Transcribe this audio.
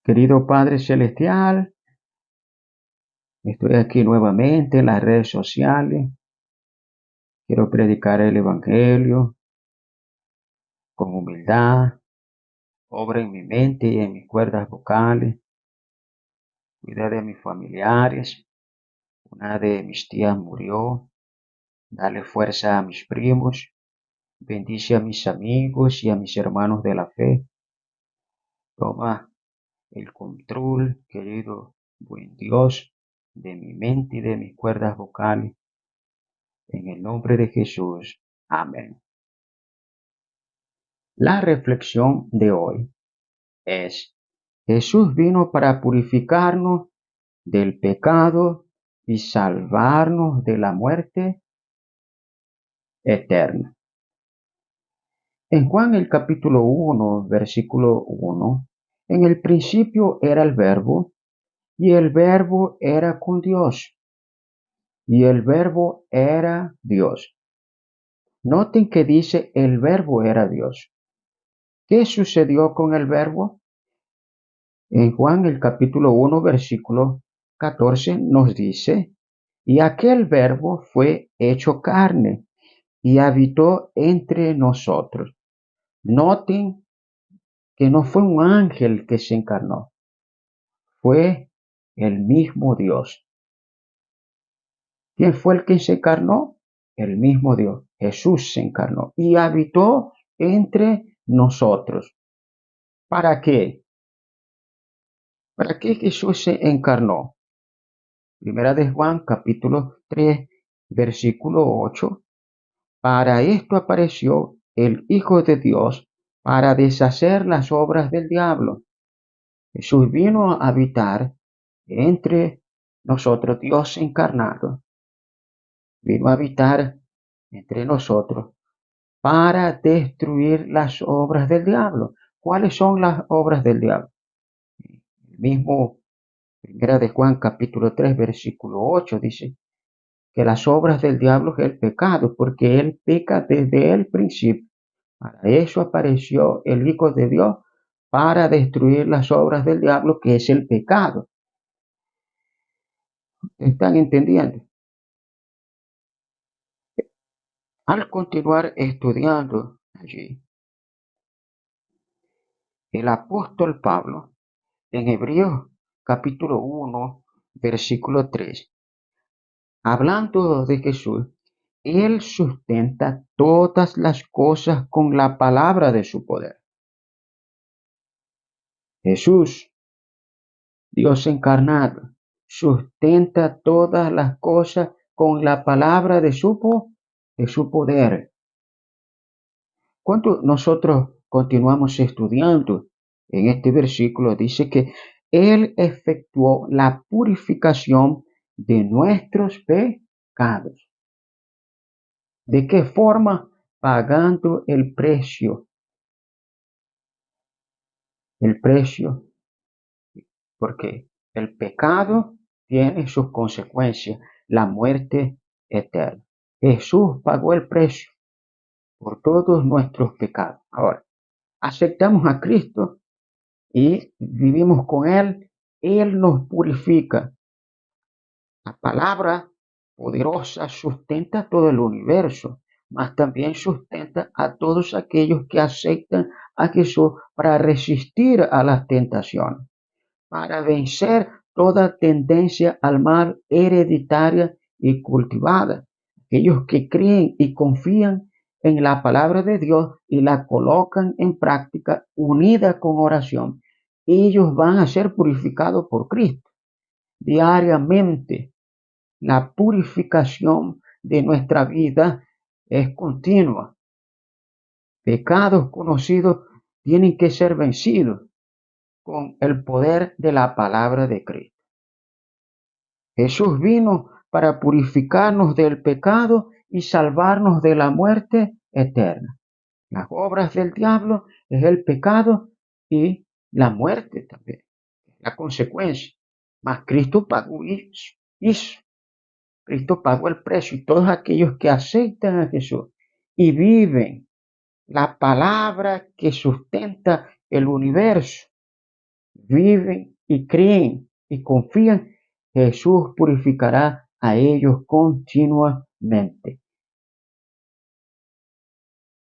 Querido Padre Celestial, estoy aquí nuevamente en las redes sociales. Quiero predicar el Evangelio con humildad. Obra en mi mente y en mis cuerdas vocales. Cuida de mis familiares. Una de mis tías murió. Dale fuerza a mis primos. Bendice a mis amigos y a mis hermanos de la fe. Toma el control, querido buen Dios, de mi mente y de mis cuerdas vocales. En el nombre de Jesús. Amén. La reflexión de hoy es: Jesús vino para purificarnos del pecado y salvarnos de la muerte eterna. En Juan el capítulo 1, versículo 1, en el principio era el Verbo, y el Verbo era con Dios, y el Verbo era Dios. Noten que dice el Verbo era Dios. ¿Qué sucedió con el Verbo? En Juan el capítulo 1, versículo 14 nos dice: y aquel Verbo fue hecho carne y habitó entre nosotros. Noten que no fue un ángel que se encarnó, fue el mismo Dios. ¿Quién fue el que se encarnó? El mismo Dios. Jesús se encarnó y habitó entre nosotros. ¿Para qué? ¿Para qué Jesús se encarnó? Primera de Juan, capítulo 3, versículo 8. Para esto apareció el Hijo de Dios, para deshacer las obras del diablo. Jesús vino a habitar entre nosotros, Dios encarnado. Vino a habitar entre nosotros para destruir las obras del diablo. ¿Cuáles son las obras del diablo? El mismo Primera de Juan capítulo 3 versículo 8 dice que las obras del diablo es el pecado, porque él peca desde el principio. Para eso apareció el Hijo de Dios, para destruir las obras del diablo, que es el pecado. ¿Están entendiendo? Al continuar estudiando allí, el apóstol Pablo, en Hebreos capítulo 1, versículo 3, hablando de Jesús, él sustenta todas las cosas con la palabra de su poder. Jesús, Dios encarnado, sustenta todas las cosas con la palabra de su poder. Cuando nosotros continuamos estudiando en este versículo, dice que Él efectuó la purificación de nuestros pecados. ¿De qué forma? Pagando el precio. El precio, porque el pecado tiene sus consecuencias, la muerte eterna. Jesús pagó el precio por todos nuestros pecados. Ahora, aceptamos a Cristo y vivimos con Él nos purifica. La palabra poderosa sustenta todo el universo, mas también sustenta a todos aquellos que aceptan a Jesús para resistir a las tentaciones, para vencer toda tendencia al mal hereditaria y cultivada. Aquellos que creen y confían en la palabra de Dios y la colocan en práctica unida con oración, ellos van a ser purificados por Cristo diariamente. La purificación de nuestra vida es continua. Pecados conocidos tienen que ser vencidos con el poder de la palabra de Cristo. Jesús vino para purificarnos del pecado y salvarnos de la muerte eterna. Las obras del diablo es el pecado y la muerte también, la consecuencia. Mas Cristo pagó eso. Cristo pagó el precio, y todos aquellos que aceptan a Jesús y viven la palabra que sustenta el universo, viven y creen y confían, Jesús purificará a ellos continuamente.